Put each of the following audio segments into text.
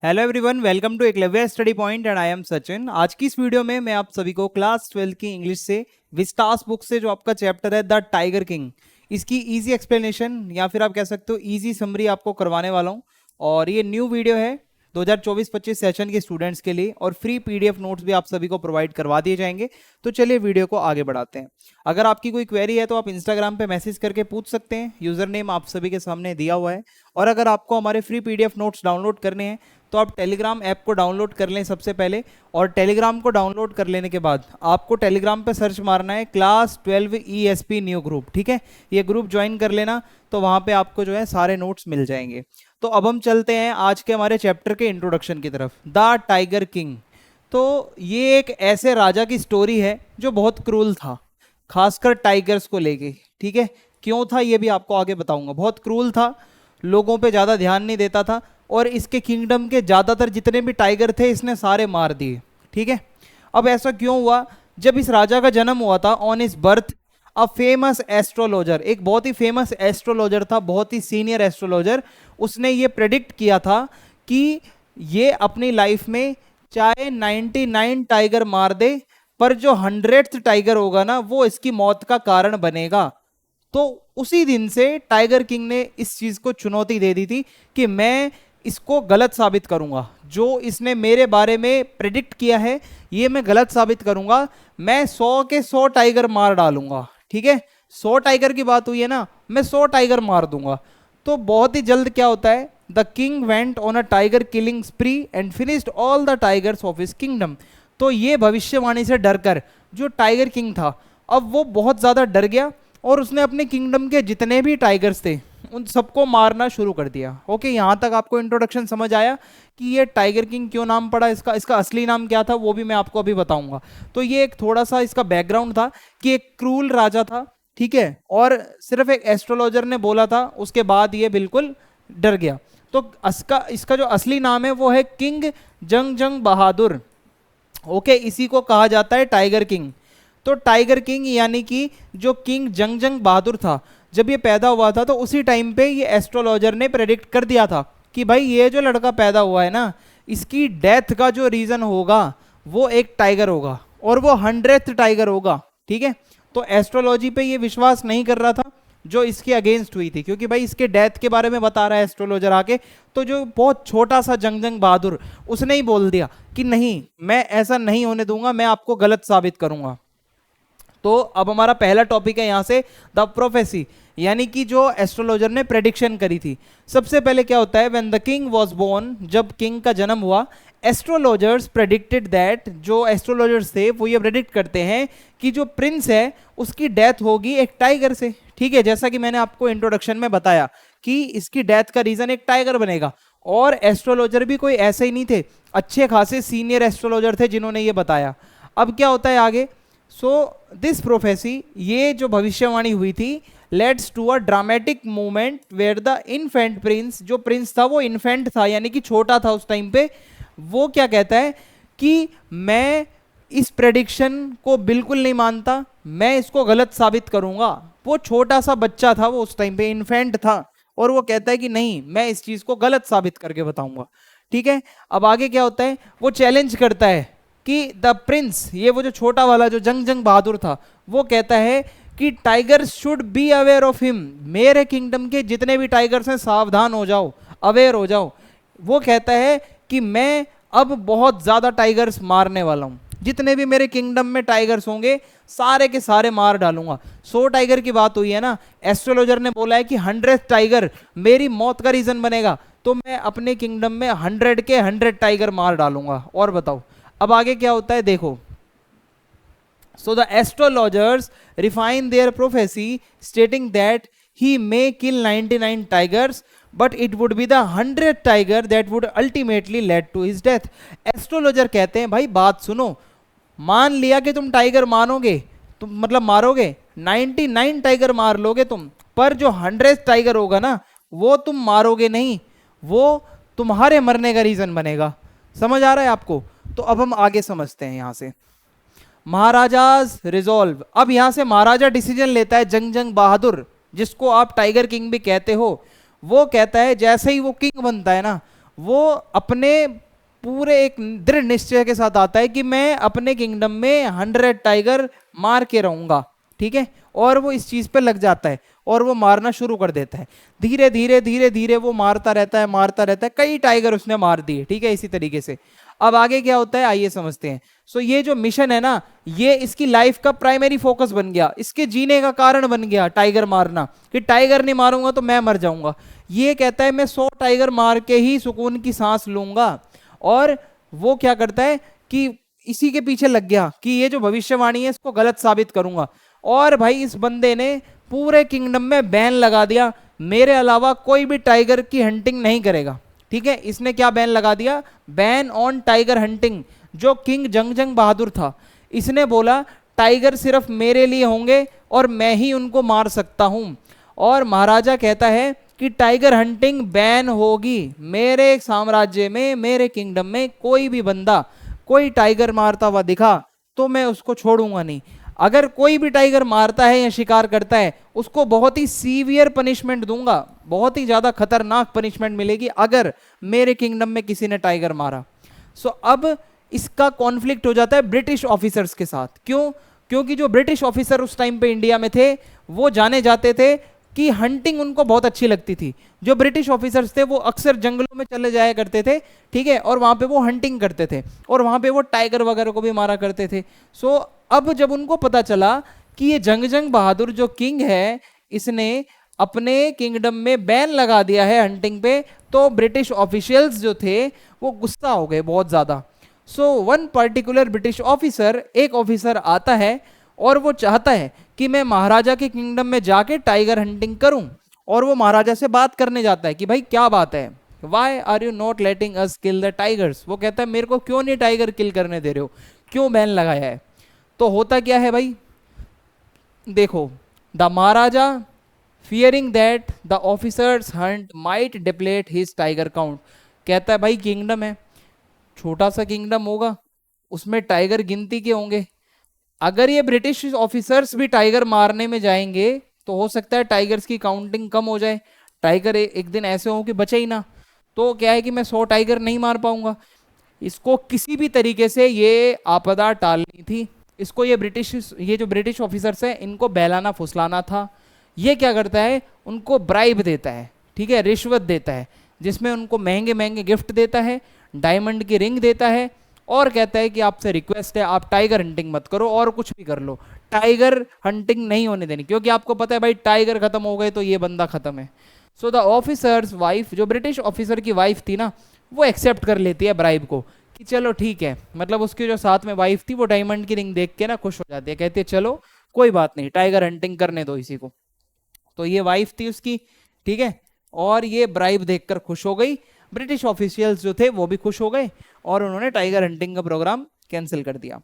Hello everyone, welcome to Eklavya study point and I am Sachin. आज की इस वीडियो में मैं आप सभी को क्लास 12 की इंग्लिश से विस्टास बुक से जो आपका चैप्टर है द टाइगर किंग, इसकी इजी एक्सप्लेनेशन या फिर आप कह सकते हो इजी समरी आपको करवाने वाला हूं। और ये न्यू वीडियो है 2024-25 सेशन के स्टूडेंट्स के लिए और फ्री पीडीएफ नोट्स भी आप सभी को प्रोवाइड करवा दिए जाएंगे। तो चलिए वीडियो को आगे बढ़ाते हैं। अगर आपकी कोई क्वेरी है तो आप इंस्टाग्राम पे मैसेज करके पूछ सकते हैं, यूजर नेम आप सभी के सामने दिया हुआ है। और अगर आपको हमारे फ्री पीडीएफ नोट्स डाउनलोड करने हैं तो आप टेलीग्राम ऐप को डाउनलोड कर लें सबसे पहले। और टेलीग्राम को डाउनलोड कर लेने के बाद आपको टेलीग्राम पे सर्च मारना है क्लास 12 ESP न्यू ग्रुप, ठीक है। ये ग्रुप ज्वाइन कर लेना, तो वहां पे आपको जो है सारे नोट्स मिल जाएंगे। तो अब हम चलते हैं आज के हमारे चैप्टर के इंट्रोडक्शन की तरफ। द टाइगर किंग, तो ये एक ऐसे राजा की स्टोरी है जो बहुत क्रूल था, खासकर टाइगर्स को लेके, ठीक है। क्यों था ये भी आपको आगे बताऊंगा। बहुत क्रूल था, लोगों पे ज़्यादा ध्यान नहीं देता था और इसके किंगडम के ज़्यादातर जितने भी टाइगर थे इसने सारे मार दिए, ठीक है। अब ऐसा क्यों हुआ? जब इस राजा का जन्म हुआ था, on is birth a famous astrologer, एक बहुत ही फेमस एस्ट्रोलॉजर था, बहुत ही सीनियर एस्ट्रोलॉजर, उसने ये प्रेडिक्ट किया था कि ये अपनी लाइफ में चाहे 99 टाइगर मार दे, पर जो 100th टाइगर होगा ना वो इसकी मौत का कारण बनेगा। तो उसी दिन से टाइगर किंग ने इस चीज को चुनौती दे दी थी कि मैं इसको गलत साबित करूंगा। जो इसने मेरे बारे में प्रेडिक्ट किया है ये मैं गलत साबित करूंगा। मैं 100 के 100 टाइगर मार डालूंगा, ठीक है। 100 टाइगर की बात हुई है ना, मैं 100 टाइगर मार दूंगा। तो बहुत ही जल्द क्या होता है, the king went on a tiger killing स्प्री and finished all the tigers of his kingdom. तो ये भविष्यवाणी से डरकर जो टाइगर किंग था, अब वो बहुत ज्यादा डर गया और उसने अपने किंगडम के जितने भी टाइगर्स थे उन सबको मारना शुरू कर दिया। ओके, यहाँ तक आपको इंट्रोडक्शन समझ आया कि ये टाइगर किंग क्यों नाम पड़ा, इसका असली नाम क्या था वो भी मैं आपको अभी बताऊंगा। तो ये एक थोड़ा सा इसका बैकग्राउंड था कि एक क्रूल राजा था, ठीक है, और सिर्फ एक एस्ट्रोलॉजर ने बोला था, उसके बाद ये बिल्कुल डर गया। तो इसका जो असली नाम है वो है किंग जंग बहादुर। ओके, इसी को कहा जाता है टाइगर किंग। तो टाइगर किंग यानी कि जो किंग जंग बहादुर था, जब ये पैदा हुआ था तो उसी टाइम पे ये एस्ट्रोलॉजर ने प्रेडिक्ट कर दिया था कि भाई ये जो लड़का पैदा हुआ है ना, इसकी डेथ का जो रीजन होगा वो एक टाइगर होगा और वो 100th टाइगर होगा, ठीक है। तो एस्ट्रोलॉजी पे ये विश्वास नहीं कर रहा था जो इसके अगेंस्ट हुई थी, क्योंकि भाई इसके डेथ के बारे में बता रहा है एस्ट्रोलॉजर आके। तो जो बहुत छोटा सा जंग बहादुर, उसने ही बोल दिया कि नहीं, मैं ऐसा नहीं होने दूंगा, मैं आपको गलत साबित करूंगा। तो अब हमारा पहला टॉपिक है यहाँ से द प्रोफेसी, यानी कि जो एस्ट्रोलॉजर ने प्रेडिक्शन करी थी। सबसे पहले क्या होता है, when the king was born, जब किंग का जन्म हुआ, एस्ट्रोलॉजर्स प्रेडिक्टेड दैट, जो एस्ट्रोलॉजर्स थे वो ये प्रेडिक्ट करते हैं कि जो प्रिंस है उसकी डेथ होगी एक टाइगर से, ठीक है। जैसा कि मैंने आपको इंट्रोडक्शन में बताया कि इसकी डेथ का रीजन एक टाइगर बनेगा। और एस्ट्रोलॉजर भी कोई ऐसे ही नहीं थे, अच्छे खासे सीनियर एस्ट्रोलॉजर थे जिन्होंने ये बताया। अब क्या होता है आगे, सो दिस प्रोफेसी, ये जो भविष्यवाणी हुई थी, leads to a dramatic movement where the infant prince, जो प्रिंस था वो इन्फेंट था यानी कि छोटा था उस टाइम पे, वो क्या कहता है कि मैं इस प्रेडिक्शन को बिल्कुल नहीं मानता, मैं इसको गलत साबित करूंगा। वो छोटा सा बच्चा था, वो उस टाइम पे इन्फेंट था, और वो कहता है कि नहीं, मैं इस चीज को गलत साबित करके बताऊंगा, ठीक है। अब आगे क्या होता है, वो चैलेंज करता है कि द प्रिंस, ये वो जो छोटा वाला जो जंग बहादुर था, वो कहता है कि tigers should be aware of him, मेरे किंगडम के जितने भी टाइगर्स हैं सावधान हो जाओ, अवेयर हो जाओ। वो कहता है कि मैं अब बहुत ज्यादा टाइगर्स मारने वाला हूं, जितने भी मेरे किंगडम में टाइगर्स होंगे सारे के सारे मार डालूंगा। 100 टाइगर की बात हुई है ना, एस्ट्रोलॉजर ने बोला है कि 100th टाइगर मेरी मौत का रीजन बनेगा, तो मैं अपने किंगडम में 100 के 100 टाइगर मार डालूंगा। और बताओ अब आगे क्या होता है, देखो। So the astrologers refine their prophecy, stating that he may kill 99 tigers, but it would be the 100th tiger that would ultimately lead to his death. Astrologer कहते हैं भाई बात सुनो, मान लिया कि तुम टाइगर मानोगे, तुम मतलब मारोगे, 99 टाइगर मार लोगे तुम, पर जो 100th टाइगर होगा ना वो तुम मारोगे नहीं, वो तुम्हारे मरने का रीजन बनेगा। समझ आ रहा है आपको? तो अब हम आगे समझते हैं यहां से। महाराजाज रिजॉल्व, अब यहां से महाराजा डिसीजन लेता है, जंग बहादुर जिसको आप टाइगर किंग भी कहते हो, वो कहता है जैसे ही वो किंग बनता है ना, वो अपने पूरे एक दृढ़ निश्चय के साथ आता है कि मैं अपने किंगडम में 100 टाइगर मार के रहूंगा, ठीक है। और वो इस चीज पे लग जाता है और वो मारना शुरू कर देता है। धीरे धीरे धीरे धीरे वो मारता रहता है, मारता रहता है, कई टाइगर उसने मार दिए, ठीक है, इसी तरीके से। अब आगे क्या होता है आइए समझते हैं। सो ये जो मिशन है ना, ये इसकी लाइफ का प्राइमरी फोकस बन गया, इसके जीने का कारण बन गया टाइगर मारना, कि टाइगर नहीं मारूंगा तो मैं मर जाऊंगा। ये कहता है मैं 100 टाइगर मार के ही सुकून की सांस लूंगा। और वो क्या करता है कि इसी के पीछे लग गया कि ये जो भविष्यवाणी है इसको गलत साबित करूंगा। और भाई इस बंदे ने पूरे किंगडम में बैन लगा दिया, मेरे अलावा कोई भी टाइगर की हंटिंग नहीं करेगा, ठीक है। इसने क्या बैन लगा दिया, बैन ऑन टाइगर हंटिंग। जो किंग जंग बहादुर था, इसने बोला टाइगर सिर्फ मेरे लिए होंगे और मैं ही उनको मार सकता हूं। और महाराजा कहता है कि टाइगर हंटिंग बैन होगी मेरे साम्राज्य में, मेरे किंगडम में कोई भी बंदा कोई टाइगर मारता हुआ दिखा तो मैं उसको छोड़ूंगा नहीं। अगर कोई भी टाइगर मारता है या शिकार करता है उसको बहुत ही सीवियर पनिशमेंट दूंगा, बहुत ही ज्यादा खतरनाक पनिशमेंट मिलेगी अगर मेरे किंगडम में किसी ने टाइगर मारा। सो अब इसका कॉन्फ्लिक्ट हो जाता है ब्रिटिश ऑफिसर्स के साथ। क्यों? क्योंकि जो ब्रिटिश ऑफिसर उस टाइम पे इंडिया में थे वो जाने जाते थे कि हंटिंग उनको बहुत अच्छी लगती थी। जो ब्रिटिश ऑफिसर्स थे वो अक्सर जंगलों में चले जाया करते थे, ठीक है, और वहां पे वो हंटिंग करते थे और वहां पे वो टाइगर वगैरह को भी मारा करते थे। सो अब जब उनको पता चला कि ये जंग बहादुर जो किंग है इसने अपने किंगडम में बैन लगा दिया है हंटिंग पे, तो ब्रिटिश ऑफिशियल्स जो थे वो गुस्सा हो गए बहुत ज्यादा। So one particular British officer, एक ऑफिसर आता है और वो चाहता है कि मैं महाराजा के किंगडम में जाके टाइगर हंटिंग करूं। और वो महाराजा से बात करने जाता है कि भाई क्या बात है, why are you not letting us kill the tigers. वो कहता है मेरे को क्यों नहीं टाइगर किल करने दे रहे हो, क्यों बैन लगाया है। तो होता क्या है भाई, देखो, the Maharaja fearing that the officers Hunt might deplete his tiger count, कहता है भाई किंगडम है, छोटा सा किंगडम होगा, उसमें टाइगर गिनती के होंगे, अगर ये ब्रिटिश ऑफिसर्स भी टाइगर मारने में जाएंगे तो हो सकता है टाइगर्स की काउंटिंग कम हो जाए, टाइगर एक दिन ऐसे हो कि बचे ही ना। तो क्या है कि मैं 100 टाइगर नहीं मार पाऊंगा। इसको किसी भी तरीके से ये आपदा टालनी थी। इसको ये जो ब्रिटिश ऑफिसर्स हैं इनको बहलाना फुसलाना था। ये क्या करता है, उनको ब्राइब देता है, ठीक है, रिश्वत देता है, जिसमें उनको महंगे महंगे गिफ्ट देता है, डायमंड की रिंग देता है और कहता है कि आपसे रिक्वेस्ट है आप टाइगर हंटिंग मत करो और कुछ भी कर लो, टाइगर हंटिंग नहीं होने देनी, क्योंकि आपको पता है भाई टाइगर खत्म हो गए तो ये बंदा खत्म है। सो द ऑफिसर्स वाइफ, जो ब्रिटिश ऑफिसर की वाइफ थी ना, वो एक्सेप्ट कर लेती है ब्राइब को कि चलो ठीक है, मतलब उसकी जो साथ में वाइफ थी वो डायमंड की रिंग देख के ना खुश हो जाती है, कहती है चलो कोई बात नहीं टाइगर हंटिंग करने दो इसी को। तो ये वाइफ थी उसकी, ठीक है, और ये ब्राइब देखकर खुश हो गई। ब्रिटिश ऑफिशियल्स जो थे वो भी खुश हो गए और उन्होंने टाइगर हंटिंग का प्रोग्राम कैंसिल कर दिया।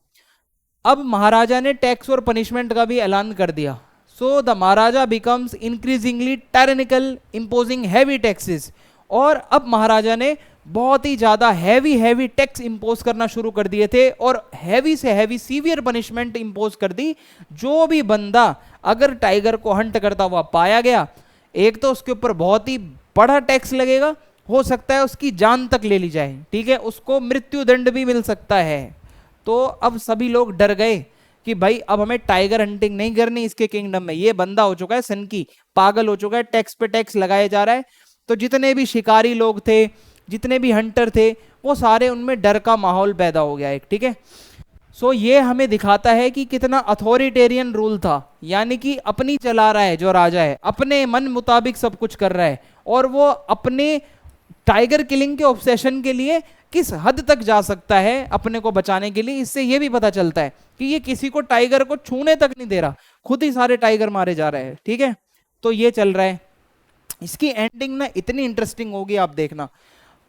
अब महाराजा ने टैक्स और पनिशमेंट का भी ऐलान कर दिया। So the maharaja becomes increasingly tyrannical, imposing heavy taxes. और अब महाराजा ने बहुत ही ज्यादा हैवी टैक्स इंपोज करना शुरू कर दिए थे और हैवी से हैवी सीवियर पनिशमेंट इंपोज कर दी। जो भी बंदा अगर टाइगर को हंट करता हुआ पाया गया, एक तो उसके ऊपर बहुत ही बड़ा टैक्स लगेगा, हो सकता है उसकी जान तक ले ली जाए, ठीक है, उसको मृत्यु दंड भी मिल सकता है। तो अब सभी लोग डर गए कि भाई अब हमें टाइगर हंटिंग नहीं करनी इसके किंगडम में, ये बंदा हो चुका है सनकी, पागल हो चुका है, टैक्स पे टैक्स लगाया जा रहा है। तो जितने भी शिकारी लोग थे, जितने भी हंटर थे, वो सारे उनमें डर का माहौल पैदा हो गया एक, ठीक है। सो ये हमें दिखाता है कि कितना अथॉरिटेरियन रूल था, यानी कि अपनी चला रहा है जो राजा है, अपने मन मुताबिक सब कुछ कर रहा है और वो अपने टाइगर किलिंग के ऑब्सेशन के लिए किस हद तक जा सकता है अपने को बचाने के लिए। इससे ये भी पता चलता है कि ये किसी को टाइगर को छूने तक नहीं दे रहा, खुद ही सारे टाइगर मारे जा रहे हैं, ठीक है। तो ये चल रहा है। इसकी एंडिंग ना इतनी इंटरेस्टिंग होगी, आप देखना।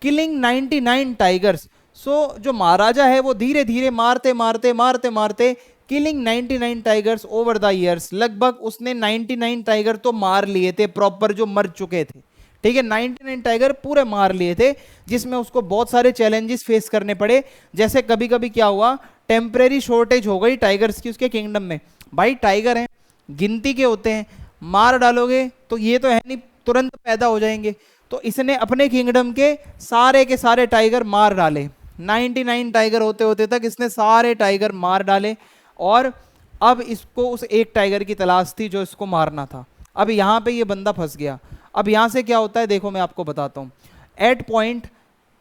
Killing 99 tigers. सो जो महाराजा है वो धीरे धीरे मारते मारते मारते मारते killing 99 tigers over the years, लगभग उसने 99 टाइगर तो मार लिए थे प्रॉपर, जो मर चुके थे, ठीक है, 99 टाइगर पूरे मार लिए थे, जिसमें उसको बहुत सारे चैलेंजेस फेस करने पड़े। जैसे कभी कभी क्या हुआ, टेम्परेरी शॉर्टेज हो गई टाइगर्स की उसके किंगडम में। भाई टाइगर हैं, गिनती के होते हैं, मार डालोगे तो ये तो है नहीं तुरंत पैदा हो जाएंगे, तो इसने अपने किंगडम के सारे टाइगर मार डाले। 99 टाइगर होते होते तक इसने सारे टाइगर मार डाले, और अब इसको उस एक टाइगर की तलाश थी जो इसको मारना था। अब यहाँ पे ये बंदा फंस गया। अब यहाँ से क्या होता है देखो, मैं आपको बताता हूँ। At point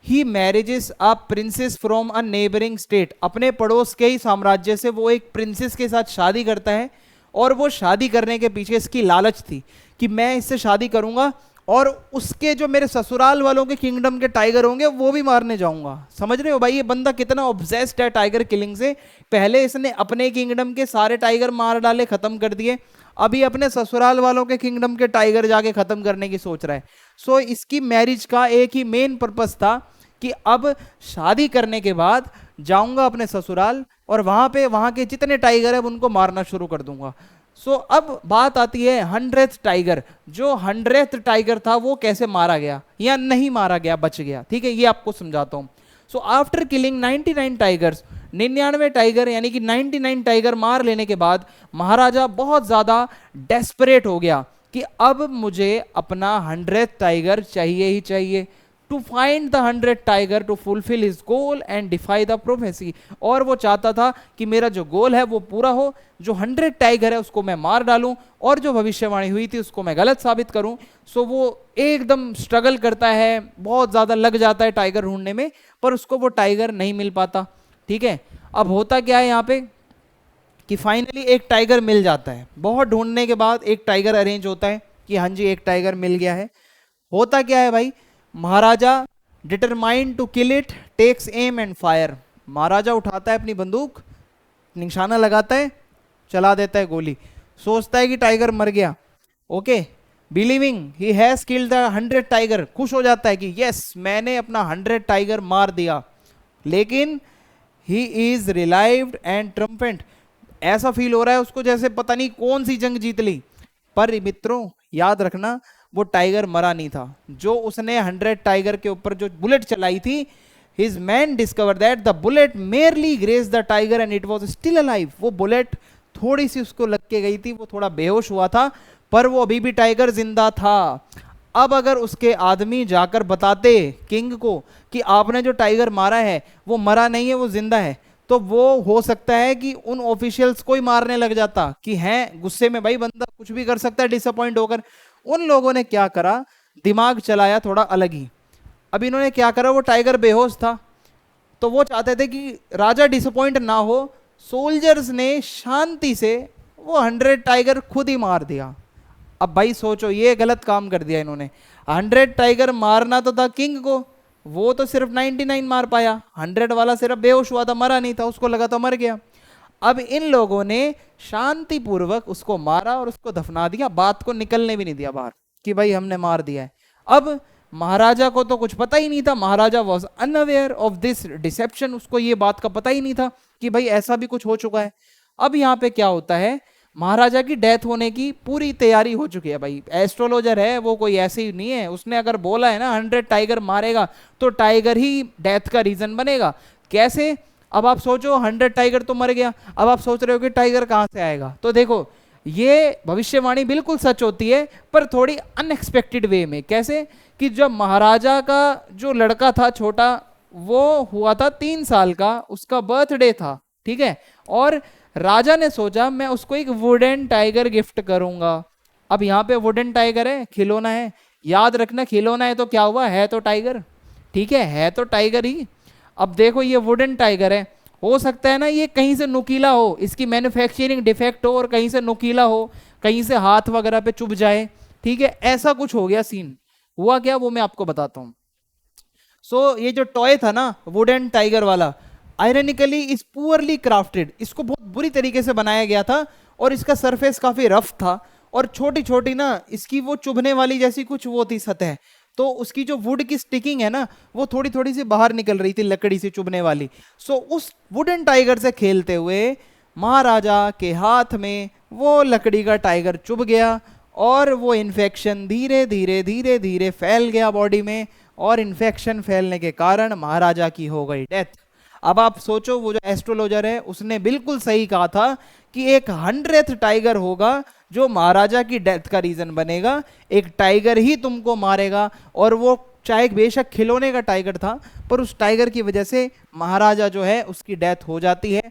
he marriages a princess from a neighbouring state, अपने पड़ोस के ही साम्राज्य से वो एक प्रिंसेस के साथ शादी करता है, और वो शादी करने के पीछे इसकी लालच थी कि मैं इससे शादी करूंगा और उसके जो मेरे ससुराल वालों के किंगडम के टाइगर होंगे वो भी मारने जाऊंगा। समझ रहे हो भाई ये बंदा कितना ऑब्सेस्ड है टाइगर किलिंग से। पहले इसने अपने किंगडम के सारे टाइगर मार डाले, खत्म कर दिए, अभी अपने ससुराल वालों के किंगडम के टाइगर जाके खत्म करने की सोच रहा है। सो इसकी मैरिज का एक ही मेन पर्पस था कि अब शादी करने के बाद जाऊंगा अपने ससुराल और वहां के जितने टाइगर है उनको मारना शुरू कर दूंगा। सो अब बात आती है 100th टाइगर। जो 100th टाइगर था वो कैसे मारा गया या नहीं मारा गया, बच गया। ठीक है, ये आपको समझाता हूं। So after killing 99 tigers, 99 tiger यानी कि 99 टाइगर मार लेने के बाद महाराजा बहुत ज्यादा डेस्परेट हो गया कि अब मुझे अपना 100th टाइगर चाहिए ही चाहिए। To find the 100th tiger to fulfil his goal and defy the prophecy, और वो चाहता था कि मेरा जो गोल है वो पूरा हो, जो 100 टाइगर है उसको मैं मार डालूं और जो भविष्यवाणी हुई थी उसको मैं गलत साबित करूं। सो वो एकदम स्ट्रगल करता है, बहुत ज्यादा लग जाता है टाइगर ढूंढने में, पर उसको वो टाइगर नहीं मिल पाता। ठीक है, अब होता क्या है यहाँ पे कि फाइनली एक टाइगर मिल जाता है। बहुत ढूंढने के बाद एक टाइगर अरेंज होता है कि हाँ जी एक टाइगर मिल गया है। होता क्या है भाई, Maharaja determined to kill it takes aim and fire. Maharaja उठाता है अपनी बंदूक, निशाना लगाता है, चला देता है गोली, सोचता है कि टाइगर मर गया। Okay, believing he has killed the 100 tiger, खुश हो जाता है कि यस मैंने अपना 100 टाइगर मार दिया। लेकिन ही इज रिलाइव्ड एंड ट्रम्पेंट, ऐसा फील हो रहा है उसको जैसे पता नहीं कौन सी जंग जीत ली। पर मित्रों याद रखना वो टाइगर मरा नहीं था। जो उसने 100 टाइगर के ऊपर जो बुलेट चलाई थी, his man discover that the bullet merely graze the tiger and it was still alive. वो बुलेट थोड़ी सी उसको लग के गई थी, वो थोड़ा बेहोश हुआ था, पर वो अभी भी टाइगर जिंदा था। अब अगर उसके आदमी जाकर बताते किंग को कि आपने जो टाइगर मारा है वो मरा नहीं है, वो जिंदा है, तो वो हो सकता है कि उन ऑफिशियल्स को ही मारने लग जाता कि हैं गुस्से में भाई बंदा कुछ भी कर सकता है डिसअपॉइंट होकर। उन लोगों ने क्या करा, दिमाग चलाया थोड़ा अलग ही। अब इन्होंने क्या करा, वो टाइगर बेहोश था तो वो चाहते थे कि राजा डिसअपॉइंट ना हो, सोल्जर्स ने शांति से वो 100 टाइगर खुद ही मार दिया। अब भाई सोचो ये गलत काम कर दिया इन्होंने। 100 टाइगर मारना तो था किंग को, वो तो सिर्फ 99 मार पाया, 100 वाला सिर्फ बेहोश हुआ था, मरा नहीं था, उसको लगा तो मर गया। अब इन लोगों ने शांतिपूर्वक उसको मारा और उसको दफना दिया, बात को निकलने भी नहीं दिया बाहर कि भाई हमने मार दिया है। अब महाराजा को तो कुछ पता ही नहीं था, maharaja was unaware of this deception, उसको ये बात का पता ही नहीं था कि भाई ऐसा भी कुछ हो चुका है। अब यहाँ पे क्या होता है, महाराजा की डेथ होने की पूरी तैयारी हो चुकी है। भाई एस्ट्रोलॉजर है वो, कोई ऐसे ही नहीं है, उसने अगर बोला है ना 100 टाइगर मारेगा तो टाइगर ही डेथ का रीजन बनेगा। कैसे, अब आप सोचो 100 टाइगर तो मर गया, अब आप सोच रहे हो कि टाइगर कहां से आएगा। तो देखो ये भविष्यवाणी बिल्कुल सच होती है पर थोड़ी अनएक्सपेक्टेड वे में। कैसे कि जब महाराजा का जो लड़का था छोटा, वो हुआ था 3 साल का, उसका बर्थडे था, ठीक है, और राजा ने सोचा मैं उसको एक वुडन टाइगर गिफ्ट करूंगा। अब यहाँ पे वुडन टाइगर है, खिलौना है, याद रखना खिलौना है तो क्या हुआ, है तो टाइगर, ठीक है तो टाइगर ही। अब देखो ये वुडन टाइगर है, हो सकता है ना ये कहीं से नुकीला हो, इसकी मैन्युफैक्चरिंग डिफेक्ट हो और कहीं से नुकीला हो, कहीं से हाथ वगैरह पे चुभ जाए, ठीक है, ऐसा कुछ हो गया सीन। हुआ क्या वो मैं आपको बताता हूँ। सो ये जो टॉय था ना वुडन टाइगर वाला, आयरनिकली इज पुअरली क्राफ्टेड, इसको बहुत बुरी तरीके से बनाया गया था और इसका सरफेस काफी रफ था और छोटी छोटी ना इसकी वो चुभने वाली जैसी कुछ वो थी सतह, तो उसकी जो वुड की स्टिकिंग है ना वो थोड़ी थोड़ी सी बाहर निकल रही थी लकड़ी से चुभने वाली। सो उस वुडन टाइगर से खेलते हुए महाराजा के हाथ में वो लकड़ी का टाइगर चुभ गया और वो इन्फेक्शन धीरे धीरे धीरे धीरे फैल गया बॉडी में और इन्फेक्शन फैलने के कारण महाराजा की हो गई डेथ। अब आप सोचो, वो जो एस्ट्रोलॉजर है उसने बिल्कुल सही कहा था कि एक 100th टाइगर होगा जो महाराजा की डेथ का रीजन बनेगा। एक टाइगर ही तुमको मारेगा, और वो चाहे बेशक खिलौने का टाइगर था, पर उस टाइगर की वजह से महाराजा जो है उसकी डेथ हो जाती है।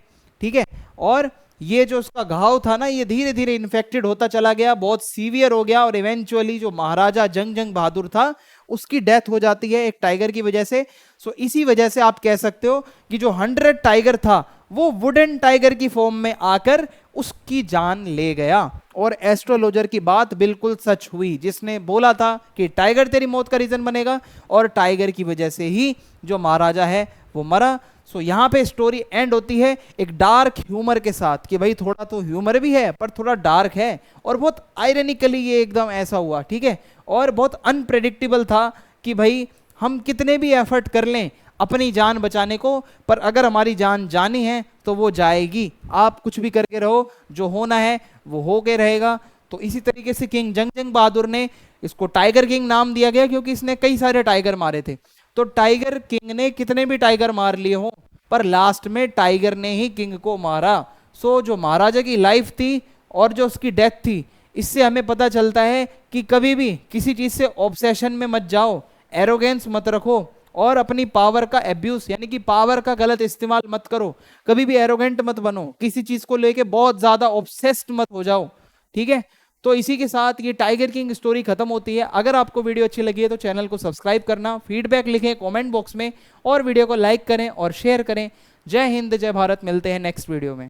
ठीक है, और ये जो उसका घाव था ना, ये धीरे धीरे इन्फेक्टेड होता चला गया, बहुत सीवियर हो गया, और इवेंचुअली जो महाराजा जंग बहादुर था उसकी डेथ हो जाती है एक टाइगर की वजह से। सो इसी वजह से आप कह सकते हो कि जो 100 टाइगर था वो वुडन टाइगर की फॉर्म में आकर उसकी जान ले गया। और एस्ट्रोलॉजर की बात बिल्कुल सच हुई, जिसने बोला था कि टाइगर तेरी मौत का रीजन बनेगा, और टाइगर की वजह से ही जो महाराजा है वो मरा। सो यहाँ पे स्टोरी एंड होती है एक डार्क ह्यूमर के साथ, कि भाई थोड़ा तो ह्यूमर भी है पर थोड़ा डार्क है, और बहुत आयरनिकली ये एकदम ऐसा हुआ। ठीक है, और बहुत अनप्रेडिक्टेबल था कि भाई हम कितने भी एफर्ट कर लें अपनी जान बचाने को, पर अगर हमारी जान जानी है तो वो जाएगी। आप कुछ भी करके रहो, जो होना है वो हो के रहेगा। तो इसी तरीके से किंग जंग बहादुर ने, इसको टाइगर किंग नाम दिया गया क्योंकि इसने कई सारे टाइगर मारे थे। तो टाइगर किंग ने कितने भी टाइगर मार लिए हो, पर लास्ट में टाइगर ने ही किंग को मारा। सो जो महाराजा की लाइफ थी और जो उसकी डेथ थी, इससे हमें पता चलता है कि कभी भी किसी चीज से ऑब्सेशन में मत जाओ, एरोगेंस मत रखो, और अपनी पावर का एब्यूज यानी कि पावर का गलत इस्तेमाल मत करो। कभी भी एरोगेंट मत बनो, किसी चीज को लेके बहुत ज्यादा ऑब्सेस्ड मत हो जाओ। ठीक है, तो इसी के साथ ये टाइगर किंग स्टोरी खत्म होती है। अगर आपको वीडियो अच्छी लगी है तो चैनल को सब्सक्राइब करना, फीडबैक लिखें कमेंट बॉक्स में, और वीडियो को लाइक करें और शेयर करें। जय हिंद, जय भारत। मिलते हैं नेक्स्ट वीडियो में।